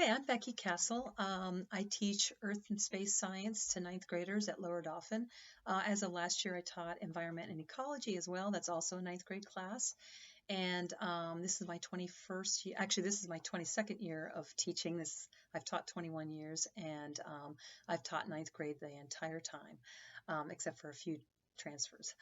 Okay, I'm Becky Cassel. I teach Earth and Space Science to ninth graders at Lower Dauphin. As of last year, I taught Environment and Ecology as well. That's also a ninth grade class. And this is my 21st year. Actually, this is my 22nd year of teaching. I've taught 21 years, and I've taught ninth grade the entire time, except for a few transfers.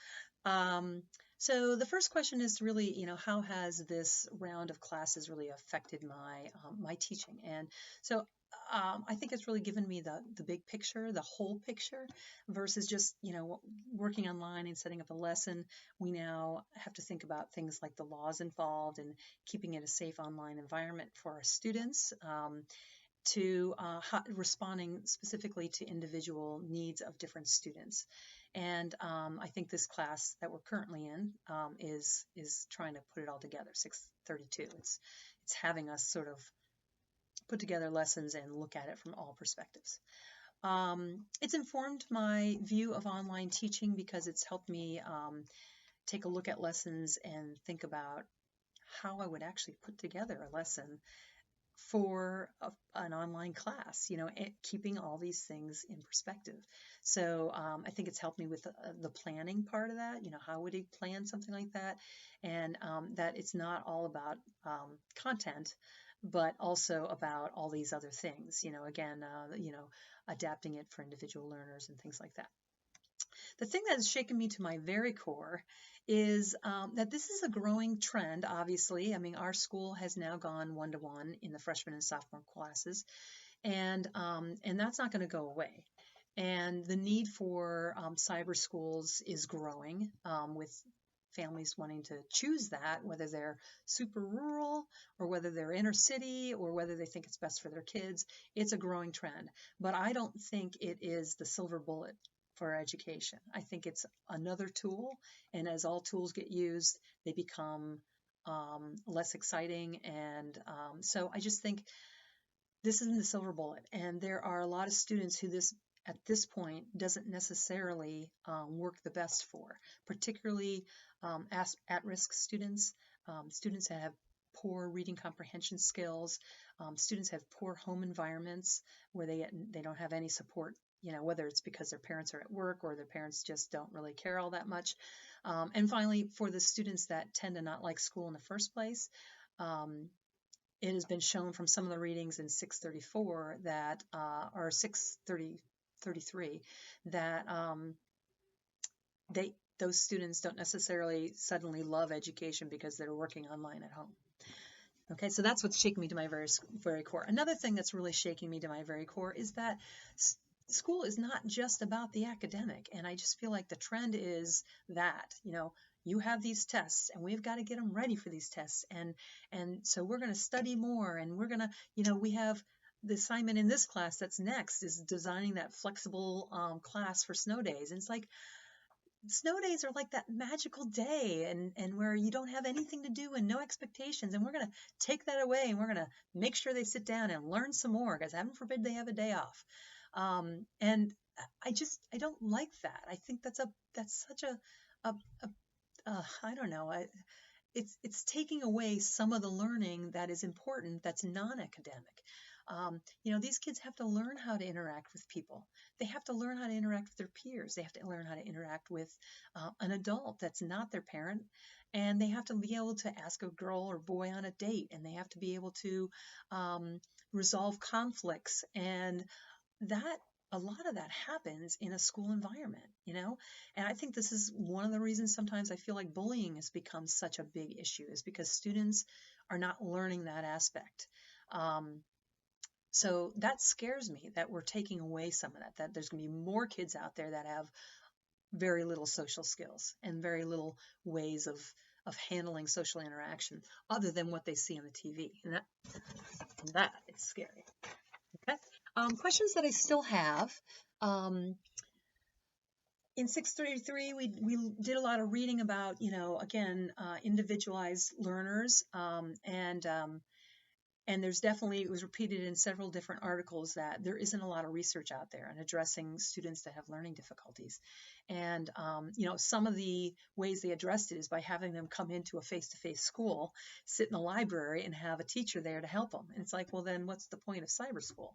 Um, so the first question is really, how has this round of classes really affected my teaching? And so I think it's really given me the big picture, the whole picture, versus just working online and setting up a lesson. We now have to think about things like the laws involved and keeping it a safe online environment for our students. To responding specifically to individual needs of different students. And I think this class that we're currently in is trying to put it all together. 632. It's having us sort of put together lessons and look at it from all perspectives. It's informed my view of online teaching because it's helped me take a look at lessons and think about how I would actually put together a lesson for an online class, keeping all these things in perspective. So I think it's helped me with the planning part of that. How would he plan something like that? And that it's not all about content, but also about all these other things. Again, adapting it for individual learners and things like that. The thing that has shaken me to my very core is that this is a growing trend, obviously. I mean, our school has now gone one-to-one in the freshman and sophomore classes, and that's not going to go away. And the need for cyber schools is growing with families wanting to choose that, whether they're super rural or whether they're inner city or whether they think it's best for their kids. It's a growing trend. But I don't think it is the silver bullet for education. I think it's another tool, and as all tools get used, they become less exciting. And so I just think this isn't the silver bullet. And there are a lot of students who this at this point doesn't necessarily work the best for, particularly at-risk students, students that have poor reading comprehension skills, students have poor home environments where they don't have any support, whether it's because their parents are at work or their parents just don't really care all that much. And finally, for the students that tend to not like school in the first place, it has been shown from some of the readings in 634 that, or 633, that those students don't necessarily suddenly love education because they're working online at home. Okay, so that's what's shaking me to my very, very core. Another thing that's really shaking me to my very core is that school is not just about the academic, and I just feel like the trend is that, you have these tests and we've got to get them ready for these tests, and so we're going to study more, and we're going to, we have the assignment in this class that's next is designing that flexible class for snow days. And it's like, snow days are like that magical day and where you don't have anything to do and no expectations, and we're going to take that away and we're going to make sure they sit down and learn some more, because heaven forbid they have a day off. And I don't like that. I think that's such a I don't know. It's taking away some of the learning that is important, that's non-academic. These kids have to learn how to interact with people. They have to learn how to interact with their peers. They have to learn how to interact with an adult that's not their parent. And they have to be able to ask a girl or boy on a date. And they have to be able to resolve conflicts. And a lot of that happens in a school environment, and I think this is one of the reasons sometimes I feel like bullying has become such a big issue, is because students are not learning that aspect. So that scares me, that we're taking away some of that there's going to be more kids out there that have very little social skills and very little ways of handling social interaction other than what they see on the TV. And that is scary. Okay. Questions that I still have. In 633, we did a lot of reading about, again, individualized learners, and And there's definitely, it was repeated in several different articles that there isn't a lot of research out there on addressing students that have learning difficulties. And, some of the ways they addressed it is by having them come into a face-to-face school, sit in the library, and have a teacher there to help them. And it's like, well, then what's the point of cyber school?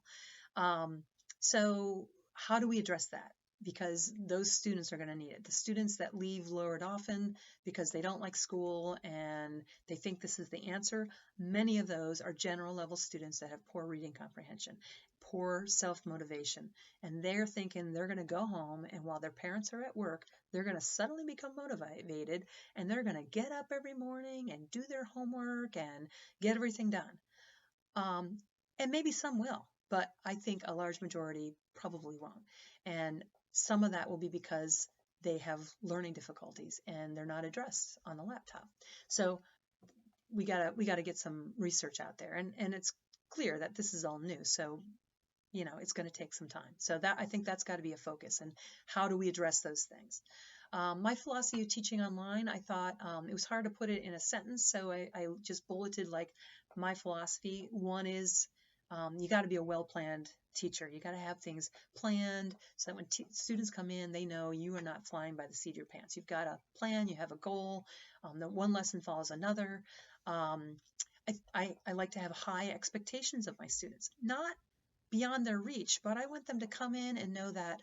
So how do we address that? Because those students are going to need it. The students that leave Lower Dauphin because they don't like school and they think this is the answer, many of those are general level students that have poor reading comprehension, poor self-motivation, and they're thinking they're going to go home, and while their parents are at work, they're going to suddenly become motivated, and they're going to get up every morning and do their homework and get everything done. And maybe some will, but I think a large majority probably won't. And some of that will be because they have learning difficulties and they're not addressed on the laptop. So we gotta get some research out there, and it's clear that this is all new. So it's going to take some time. So that, I think that's got to be a focus. And how do we address those things? My philosophy of teaching online, I thought it was hard to put it in a sentence, so I just bulleted like my philosophy. One is you got to be a well-planned teacher. You got to have things planned so that when students come in, they know you are not flying by the seat of your pants. You've got a plan, you have a goal, that one lesson follows another. I like to have high expectations of my students, not beyond their reach, but I want them to come in and know that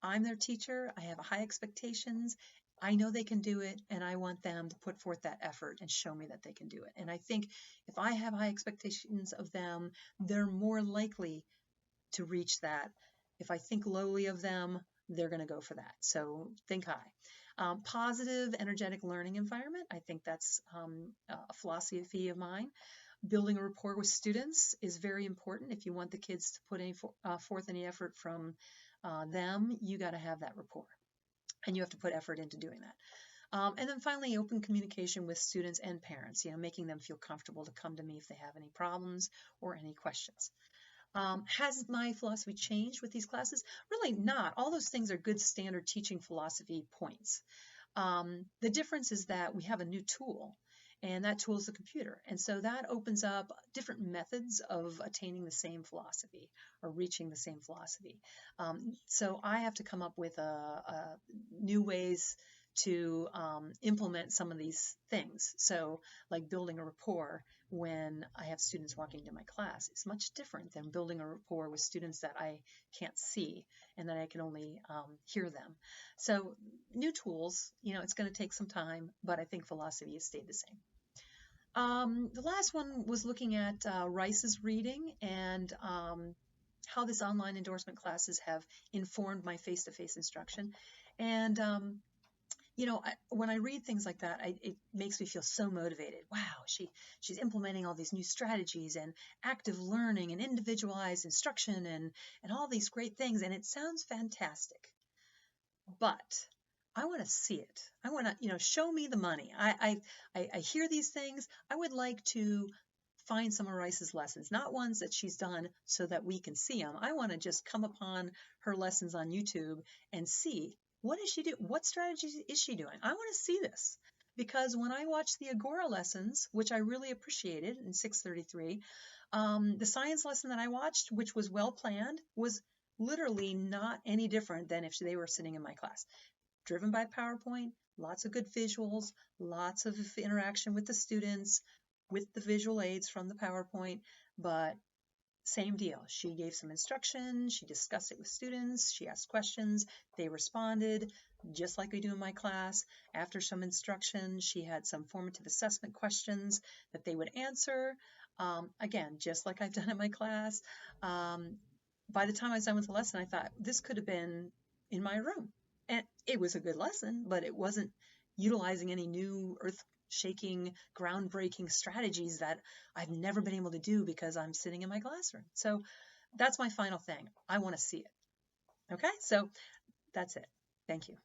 I'm their teacher. I have high expectations. I know they can do it, and I want them to put forth that effort and show me that they can do it. And I think if I have high expectations of them, they're more likely to reach that. If I think lowly of them, they're going to go for that. So think high. Positive, energetic learning environment. I think that's a philosophy of mine. Building a rapport with students is very important. If you want the kids to put forth any effort from them, you got to have that rapport, and you have to put effort into doing that. And then finally, open communication with students and parents, making them feel comfortable to come to me if they have any problems or any questions. Has my philosophy changed with these classes? Really not. All those things are good standard teaching philosophy points. The difference is that we have a new tool, and that tool is the computer. And so that opens up different methods of attaining the same philosophy or reaching the same philosophy. So I have to come up with new ways to implement some of these things. So like building a rapport when I have students walking into my class is much different than building a rapport with students that I can't see and that I can only hear them. So new tools, it's going to take some time, but I think philosophy has stayed the same. The last one was looking at Rice's reading and how this online endorsement classes have informed my face-to-face instruction. And when I read things like that, it makes me feel so motivated. Wow, she's implementing all these new strategies and active learning and individualized instruction and all these great things, and it sounds fantastic. But I want to see it. I want to, show me the money. I hear these things. I would like to find some of Rice's lessons, not ones that she's done so that we can see them. I want to just come upon her lessons on YouTube and see, what is she doing? What strategies is she doing? I want to see this, because when I watched the Agora lessons, which I really appreciated in 633, the science lesson that I watched, which was well planned, was literally not any different than if they were sitting in my class. Driven by PowerPoint, lots of good visuals, lots of interaction with the students, with the visual aids from the PowerPoint, but same deal. She gave some instruction, she discussed it with students, she asked questions, they responded, just like we do in my class. After some instruction, she had some formative assessment questions that they would answer. Again, just like I've done in my class. By the time I was done with the lesson, I thought, this could have been in my room. And it was a good lesson, but it wasn't utilizing any new earth-shaking, groundbreaking strategies that I've never been able to do because I'm sitting in my classroom. So that's my final thing. I want to see it. Okay, so that's it. Thank you.